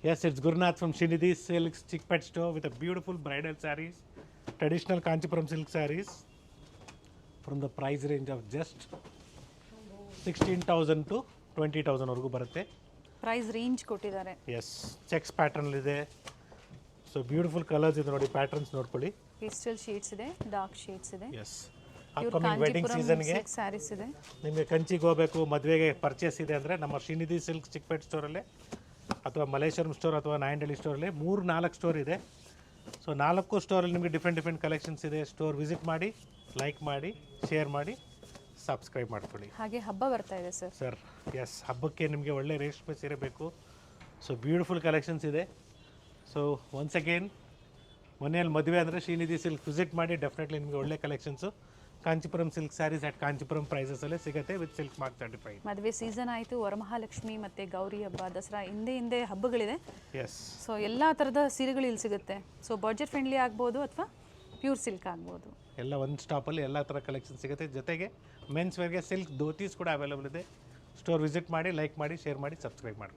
Yes, it's Gurnath from Srinidhi Silks Chickpet store with a beautiful bridal sarees, traditional Kanchipuram silk sarees from the price range of just 16,000 to 20,000 ವರೆಗೂ ಬರುತ್ತೆ. Price range ಕೊಟ್ಟಿದ್ದಾರೆ. S, cheques pattern ಇದೆ. So beautiful colours ಇದೆ ನೋಡಿ, patterns ನೋಡ್ಕೊಳ್ಳಿ. Pastel shades ಇದೆ, dark shades ಇದೆ. S, upcoming wedding ಸೀಸನ್ಗೆ saris ಇದೆ. ನಿಮಗೆ ಕಂಚಿಗೆ ಹೋಗಬೇಕು, ಮದುವೆಗೆ ಪರ್ಚೇಸ್ ಇದೆ ಅಂದರೆ ನಮ್ಮ ಶ್ರೀನಿಧಿ ಸಿಲ್ಕ್ ಚಿಕ್ಪೇಟ್ ಸ್ಟೋರಲ್ಲೇ ಅಥವಾ ಮಲೇಶ್ವರಂ ಸ್ಟೋರ್ ಅಥವಾ ನಾಯಂಡಹಳ್ಳಿ ಸ್ಟೋರಲ್ಲಿ 3-4 ಸ್ಟೋರ್ ಇದೆ. ಸೊ 4 ಸ್ಟೋರಲ್ಲಿ ನಿಮಗೆ ಡಿಫ್ರೆಂಟ್ ಕಲೆಕ್ಷನ್ಸ್ ಇದೆ. ಸ್ಟೋರ್ ವಿಸಿಟ್ ಮಾಡಿ, ಲೈಕ್ ಮಾಡಿ, ಶೇರ್ ಮಾಡಿ, ಸಬ್ಸ್ಕ್ರೈಬ್ ಮಾಡ್ಕೊಳ್ಳಿ. ಹಾಗೆ ಹಬ್ಬ ಬರ್ತಾ ಇದೆ ಸರ್. ಎಸ್, ಹಬ್ಬಕ್ಕೆ ನಿಮಗೆ ಒಳ್ಳೆ ರೇಷ್ಮೆ ಸೀರೆ ಬೇಕು. ಸೊ ಬ್ಯೂಟಿಫುಲ್ ಕಲೆಕ್ಷನ್ಸ್ ಇದೆ. ಸೊ ಒನ್ಸ್ ಅಗೇನ್, ಮನೆಯಲ್ಲಿ ಮದುವೆ ಅಂದರೆ ಶ್ರೀನಿಧಿ ಸಿಲ್ಕ್ ವಿಸಿಟ್ ಮಾಡಿ, ಡೆಫಿನೆಟ್ಲಿ ನಿಮಗೆ ಒಳ್ಳೆ collections Kanchipuram silk sarees at Kanchipuram ಪ್ರೈಸಸಲ್ಲೇ ಸಿಗುತ್ತೆ ವಿತ್ ಸಿಲ್ಕ್ ಮಾರ್ಕ್ ಸರ್ಟಿಫೈಡ್. ಮದುವೆ ಸೀಸನ್ ಆಯಿತು, ವರಮಹಾಲಕ್ಷ್ಮಿ ಮತ್ತು ಗೌರಿ ಹಬ್ಬ, ದಸರಾ ಹಿಂದೆ ಹಬ್ಬಗಳಿದೆ. ಎಸ್, ಸೊ ಎಲ್ಲ ಥರದ ಸೀರೆಗಳು ಇಲ್ಲಿ ಸಿಗುತ್ತೆ. ಸೊ ಬಡ್ಜೆಟ್ ಫ್ರೆಂಡ್ಲಿ ಆಗ್ಬೋದು ಅಥವಾ ಪ್ಯೂರ್ ಸಿಲ್ಕ್ ಆಗ್ಬೋದು, ಎಲ್ಲ ಒಂದು ಸ್ಟಾಪಲ್ಲಿ ಎಲ್ಲ ಥರ ಕಲೆಕ್ಷನ್ ಸಿಗುತ್ತೆ. ಜೊತೆಗೆ ಮೆನ್ಸ್ ವೇರ್ಗೆ ಸಿಲ್ಕ್ ಧೋತೀಸ್ ಕೂಡ ಅವೈಲೇಬಲ್ ಇದೆ. ಸ್ಟೋರ್ ವಿಸಿಟ್ ಮಾಡಿ, ಲೈಕ್ ಮಾಡಿ, ಶೇರ್ ಮಾಡಿ, ಸಬ್ಸ್ಕ್ರೈಬ್ ಮಾಡಿ.